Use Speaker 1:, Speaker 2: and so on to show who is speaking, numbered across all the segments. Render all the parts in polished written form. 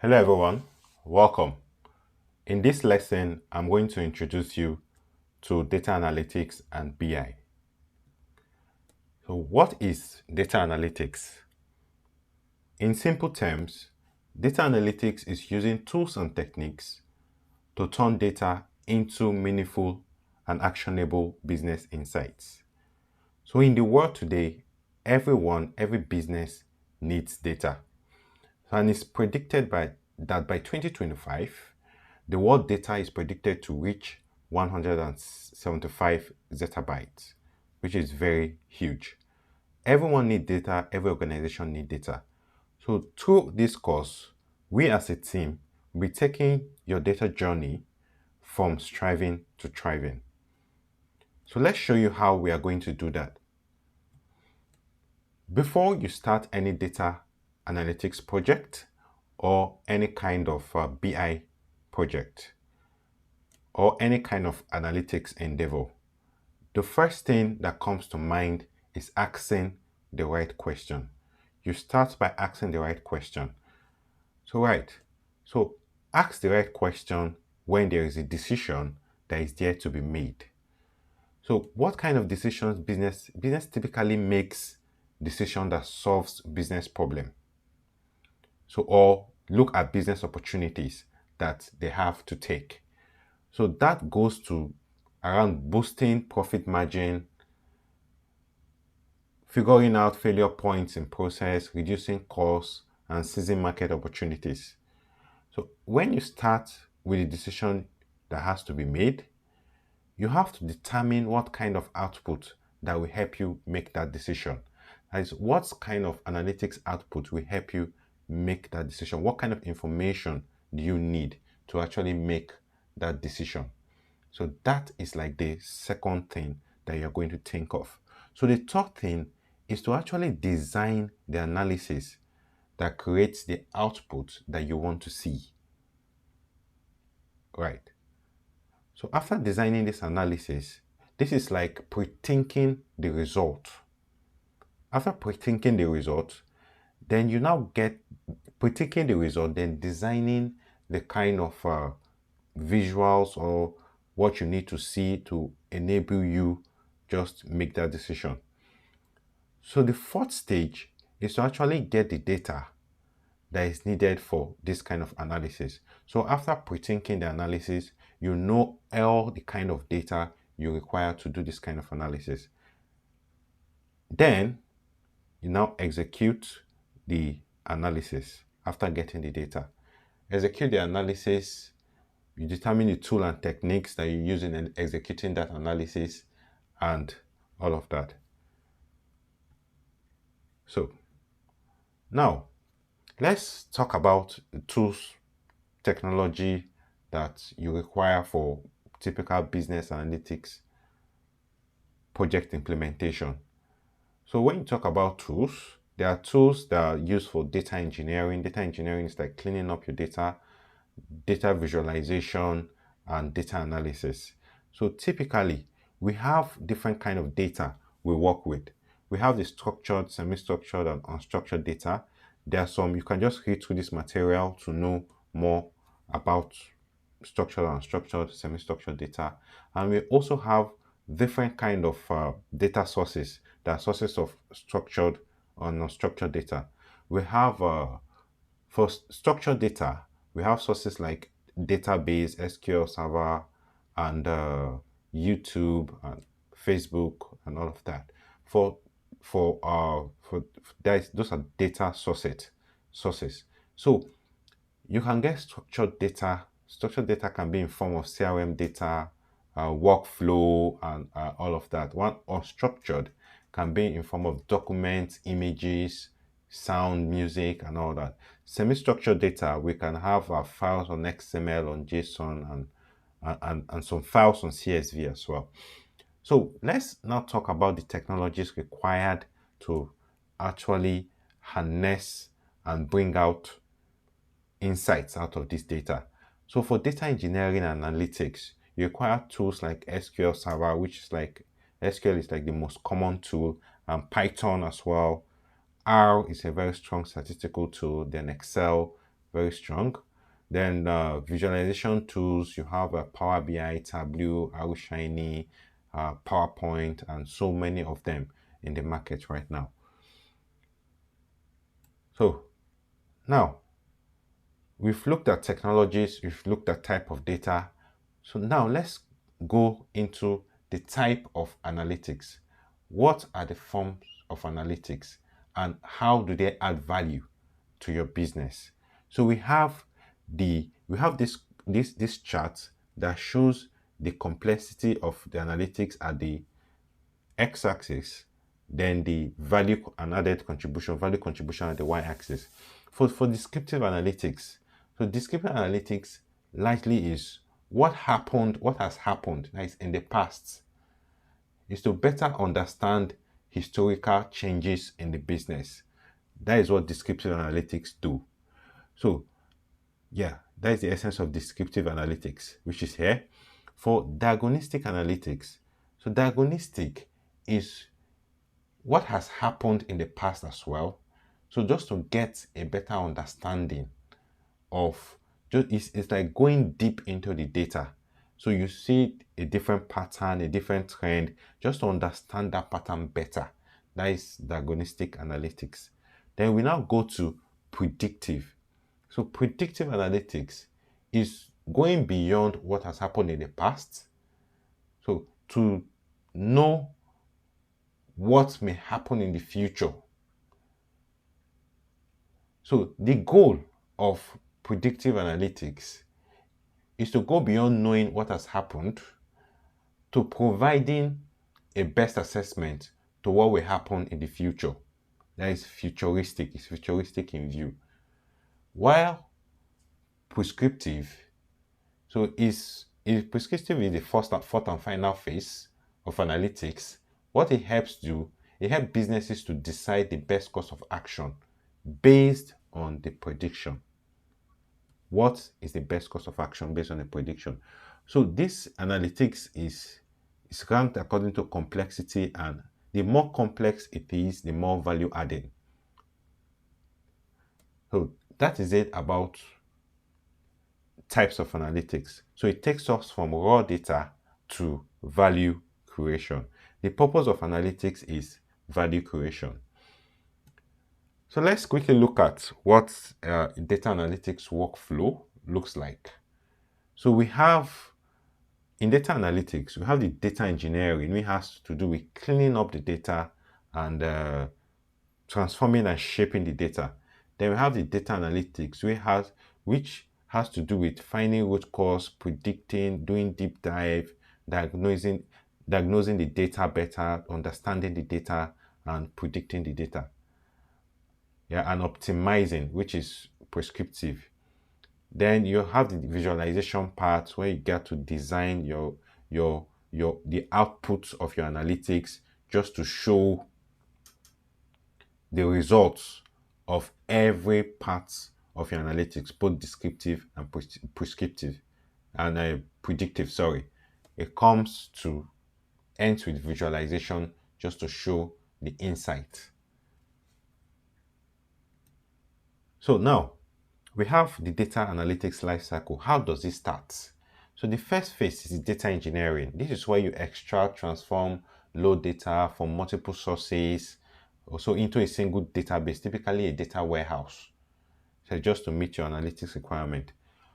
Speaker 1: Hello everyone, welcome. In this lesson, I'm going to introduce you to data analytics and BI. So what is data analytics? In simple terms, data analytics is using tools and techniques to turn data into meaningful and actionable business insights. So in the world today, every business needs data. And it's predicted that by 2025, the world data is predicted to reach 175 zettabytes, which is very huge. Everyone needs data, every organization needs data. So through this course, we as a team will be taking your data journey from striving to thriving. So let's show you how we are going to do that. Before you start any data analytics project or any kind of BI project or any kind of analytics endeavor, the first thing that comes to mind is asking the right question. You start by asking the right question. So ask the right question when there is a decision that is there to be made. So what kind of decisions business typically makes decision that solves business problem? So or look at business opportunities that they have to take. So that goes to around boosting profit margin, figuring out failure points in process, reducing costs, and seizing market opportunities. So when you start with a decision that has to be made, you have to determine what kind of output that will help you make that decision. That is, what kind of analytics output will help you make that decision? What kind of information do you need to actually make that decision? So that is like the second thing that you're going to think of. So the third thing is to actually design the analysis that creates the output that you want to see. Right. So after designing this analysis, this is like pre-thinking the result. After pre-thinking the result, then you now get pre-thinking the result, then designing the kind of visuals or what you need to see to enable you just make that decision. So the fourth stage is to actually get the data that is needed for this kind of analysis. So after pre-thinking the analysis, you know all the kind of data you require to do this kind of analysis. Then you now execute the analysis after getting the data. Execute the analysis, you determine the tool and techniques that you're using in executing that analysis and all of that. So now let's talk about the tools, technology that you require for typical business analytics project implementation. So when you talk about tools, there are tools that are used for data engineering. Data engineering is like cleaning up your data, data visualization, and data analysis. So typically, we have different kind of data we work with. We have the structured, semi-structured, and unstructured data. There are some, you can just read through this material to know more about structured and unstructured, semi-structured data. And we also have different kind of data sources. There are sources of structured or unstructured data. We have, for structured data, we have sources like database, SQL Server, and YouTube, and Facebook, and all of that. Those are data sources. So you can get structured data. Structured data can be in form of CRM data, workflow, and all of that. One unstructured can be in form of documents, images, sound, music, and all that. Semi-structured data, we can have files on XML, on JSON, and some files on CSV as well. So let's now talk about the technologies required to actually harness and bring out insights out of this data. So for data engineering and analytics, you require tools like SQL Server, which is like SQL is like the most common tool, and Python as well. R is a very strong statistical tool, then Excel, very strong. Then visualization tools, you have Power BI, Tableau, Shiny, PowerPoint, and so many of them in the market right now. So now we've looked at technologies, we've looked at type of data. So now let's go into the type of analytics. What are the forms of analytics and how do they add value to your business? So we have this chart that shows the complexity of the analytics at the x-axis, then the value and added contribution, value contribution at the y-axis. For descriptive analytics, so descriptive analytics likely is what has happened, that is in the past, is to better understand historical changes in the business. That is what descriptive analytics do. So yeah, that is the essence of descriptive analytics, which is here. For diagnostic analytics, so diagnostic is what has happened in the past as well. So just to get a better understanding of, it's like going deep into the data. So you see a different pattern, a different trend, just to understand that pattern better. That is diagnostic analytics. Then we now go to predictive. So predictive analytics is going beyond what has happened in the past. So to know what may happen in the future. So the goal of predictive analytics is to go beyond knowing what has happened to providing a best assessment to what will happen in the future. That is futuristic. It's futuristic in view. While prescriptive, so is prescriptive is the fourth and final phase of analytics. What it helps do, it helps businesses to decide the best course of action based on the prediction. What is the best course of action based on the prediction? So this analytics is ranked according to complexity, and the more complex it is, the more value added. So that is it about types of analytics. So it takes us from raw data to value creation. The purpose of analytics is value creation. So let's quickly look at what data analytics workflow looks like. So we have, in data analytics, we have the data engineering, which has to do with cleaning up the data and transforming and shaping the data. Then we have the data analytics, which has to do with finding root cause, predicting, doing deep dive, diagnosing the data better, understanding the data, and predicting the data. Yeah, and optimizing, which is prescriptive. Then you have the visualization part where you get to design the outputs of your analytics just to show the results of every part of your analytics, both descriptive and prescriptive and predictive. Sorry, it comes to ends with visualization just to show the insight. So now we have the data analytics lifecycle. How does it start? So the first phase is data engineering. This is where you extract, transform, load data from multiple sources, also into a single database, typically a data warehouse. So just to meet your analytics requirement.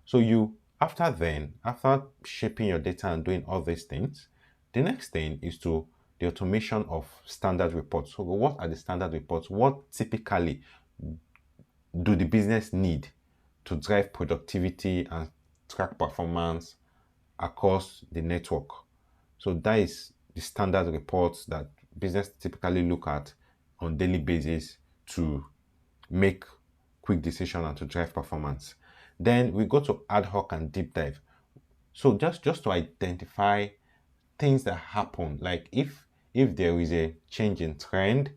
Speaker 1: So after shaping your data and doing all these things, the next thing is the automation of standard reports. So what are the standard reports? What typically do the business need to drive productivity and track performance across the network? So that is the standard reports that business typically look at on daily basis to make quick decision and to drive performance. Then we go to ad hoc and deep dive. So just to identify things that happen, like if there is a change in trend,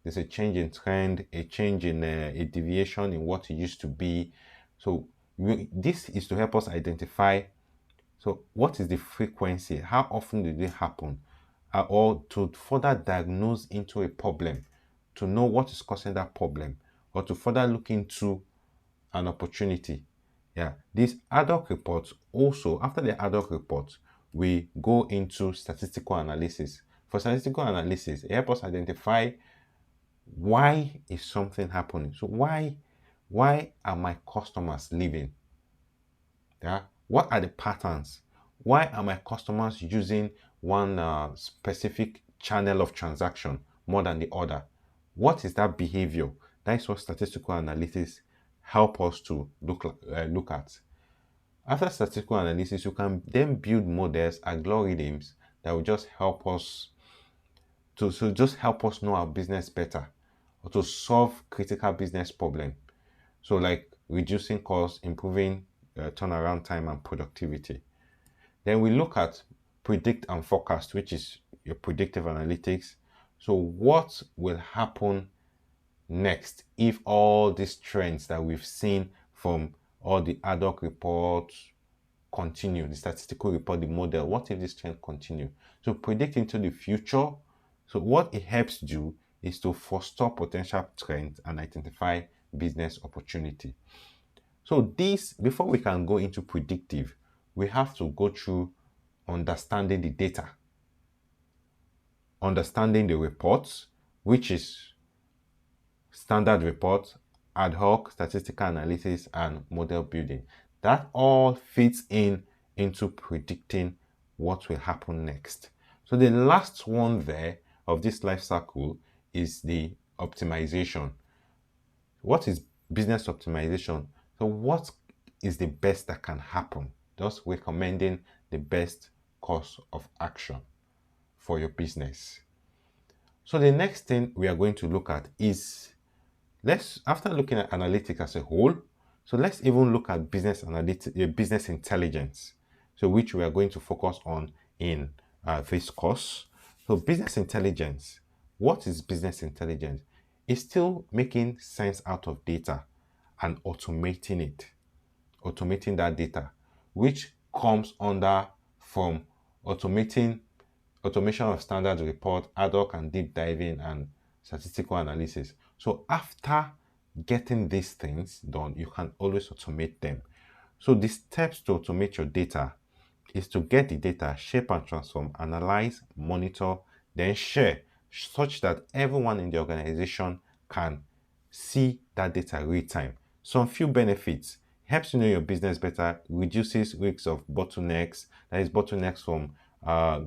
Speaker 1: there's a change in trend, a change in a deviation in what it used to be. So this is to help us identify, so what is the frequency? How often did it happen? Or to further diagnose into a problem, to know what is causing that problem, or to further look into an opportunity. Yeah, these ad hoc reports also, after the ad hoc reports, we go into statistical analysis. For statistical analysis, it helps us identify why is something happening. So why are my customers leaving? Yeah, what are the patterns? Why are my customers using one specific channel of transaction more than the other? What is that behavior? That is what statistical analysis help us to look at. After statistical analysis, you can then build models, algorithms that will just help us just help us know our business better or to solve critical business problem. So like reducing costs, improving turnaround time and productivity. Then we look at predict and forecast, which is your predictive analytics. So what will happen next if all these trends that we've seen from all the ad hoc reports continue, the statistical report, the model, what if this trend continue? So predict into the future. So what it helps do is to foresee potential trends and identify business opportunity. So this, before we can go into predictive, we have to go through understanding the data, understanding the reports, which is standard reports, ad hoc, statistical analysis, and model building. That all fits into predicting what will happen next. So the last one there of this life cycle is the optimization. What is business optimization? So what is the best that can happen? Just recommending the best course of action for your business. So the next thing we are going to look at is, after looking at analytics as a whole, so let's even look at business analytics, business intelligence, so which we are going to focus on in this course. So business intelligence, what is business intelligence? It's still making sense out of data and automating that data, which comes under from automation of standard report, ad hoc and deep diving, and statistical analysis. So after getting these things done, you can always automate them. So the steps to automate your data is to get the data, shape and transform, analyze, monitor, then share, such that everyone in the organization can see that data real time. Some few benefits: helps you know your business better, reduces risks of bottlenecks, that is bottlenecks from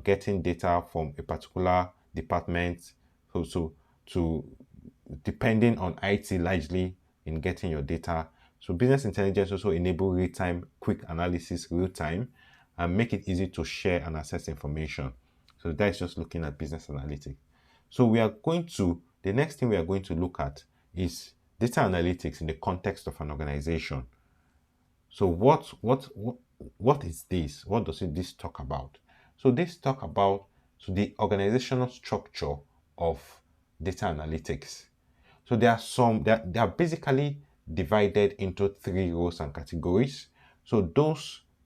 Speaker 1: getting data from a particular department, to depending on IT largely in getting your data. So business intelligence also enable real-time quick analysis, real-time, and make it easy to share and access information. So that's just looking at business analytics. So the next thing we are going to look at is data analytics in the context of an organization. So what is this? What does this talk about? So this talk about the organizational structure of data analytics. So they are basically divided into 3 roles and categories. So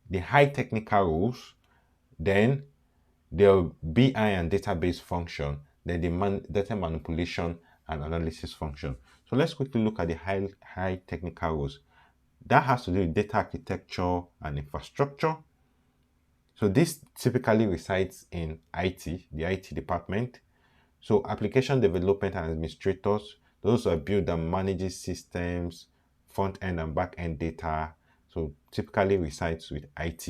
Speaker 1: the high technical roles, then the BI and database function, then the data manipulation and analysis function. So let's quickly look at the high technical roles. That has to do with data architecture and infrastructure. So this typically resides in IT, the IT department. So application development and administrators, those are build and manages systems, front end and back end data. So typically resides with IT,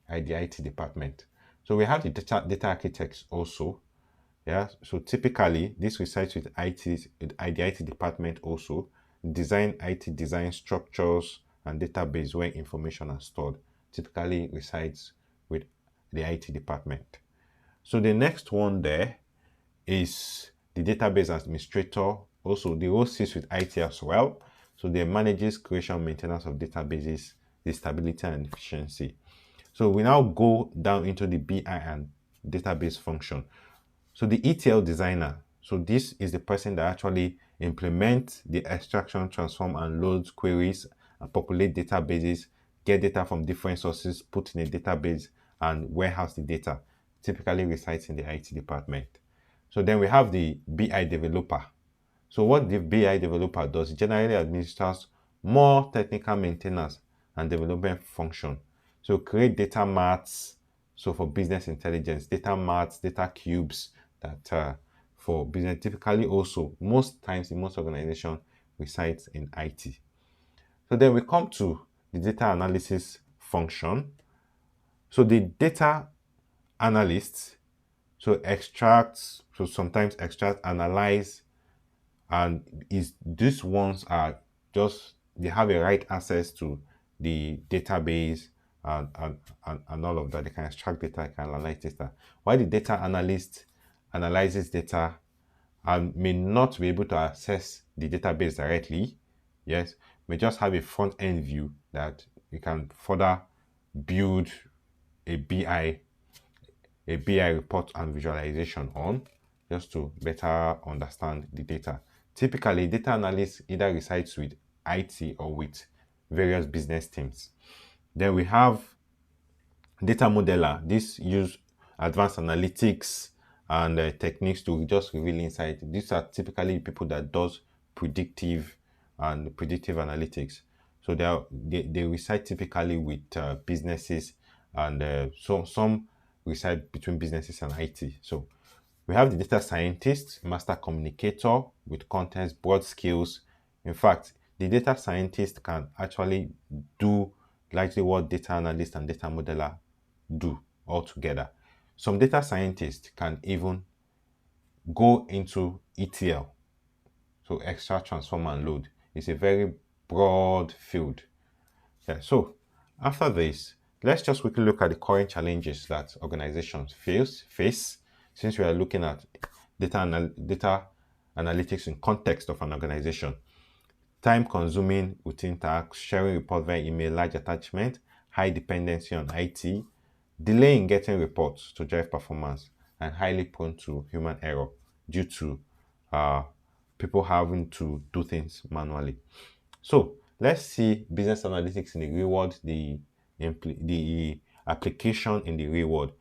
Speaker 1: the IT department. So we have the data architects also. Yeah. So typically this resides with the IT department also. Design IT design structures and database where information are stored. Typically resides with the IT department. So the next one there is the database administrator. Also, the role sits with IT as well. So they manages creation, maintenance of databases, the stability and efficiency. So we now go down into the BI and database function. So the ETL designer. So this is the person that actually implements the extraction, transform, and loads queries and populate databases, get data from different sources, put in a database, and warehouse the data. Typically resides in the IT department. So then we have the BI developer. So what the BI developer does, it generally administers more technical maintenance and development function. So create data marts. So for business intelligence, data marts, data cubes that for business typically also most times in most organizations resides in IT. So then we come to the data analysis function. So the data analysts sometimes extract, analyze, and is these ones are just they have a right access to the database and all of that. They can extract data, can analyze data. While the data analyst analyzes data and may not be able to access the database directly, yes, may just have a front end view that you can further build a BI report and visualization on, just to better understand the data. Typically, data analysts either resides with IT or with various business teams. Then we have data modeler. This use advanced analytics and techniques to just reveal insight. These are typically people that does predictive analytics. So they reside typically with businesses, and some reside between businesses and IT. So we have the data scientist, master communicator with context, broad skills. In fact, the data scientist can actually do largely what data analyst and data modeler do altogether. Some data scientists can even go into ETL, so extract, transform, and load. It's a very broad field. Yeah, so after this, let's just quickly look at the current challenges that organizations face since we are looking at data analytics in context of an organization. Time consuming routine tasks, sharing report via email, large attachment, high dependency on IT, delay in getting reports to drive performance, and highly prone to human error due to uh, people having to do things manually. So let's see business analytics in the real world, the application in the real world.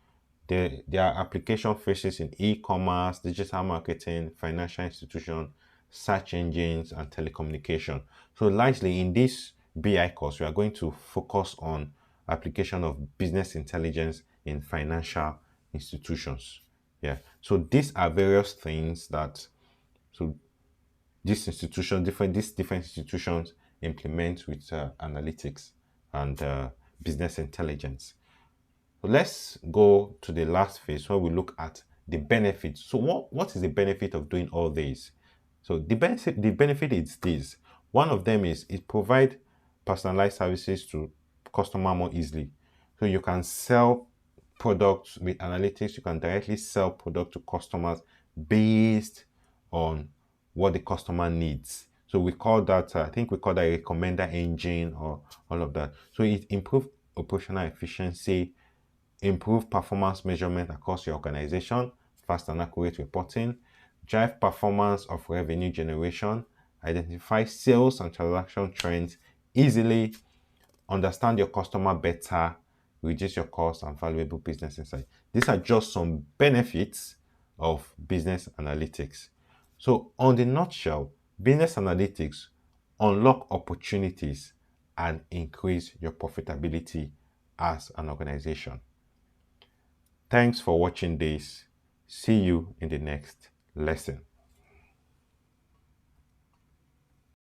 Speaker 1: There are application phases in e-commerce, digital marketing, financial institution, search engines, and telecommunication. So largely in this BI course, we are going to focus on application of business intelligence in financial institutions. Yeah. So these are various things that so these different institutions implement with analytics and business intelligence. So let's go to the last phase where we look at the benefits. So what is the benefit of doing all this? So the benefit is this. One of them is it provides personalized services to customer more easily. So you can sell products with analytics. You can directly sell product to customers based on what the customer needs. So we call that, I think we call that a recommender engine or all of that. So it improves operational efficiency, improve performance measurement across your organization, fast and accurate reporting, drive performance of revenue generation, identify sales and transaction trends easily, understand your customer better, reduce your costs, and valuable business insight. These are just some benefits of business analytics. So, on the nutshell, business analytics unlock opportunities and increase your profitability as an organization. Thanks for watching this. See you in the next lesson.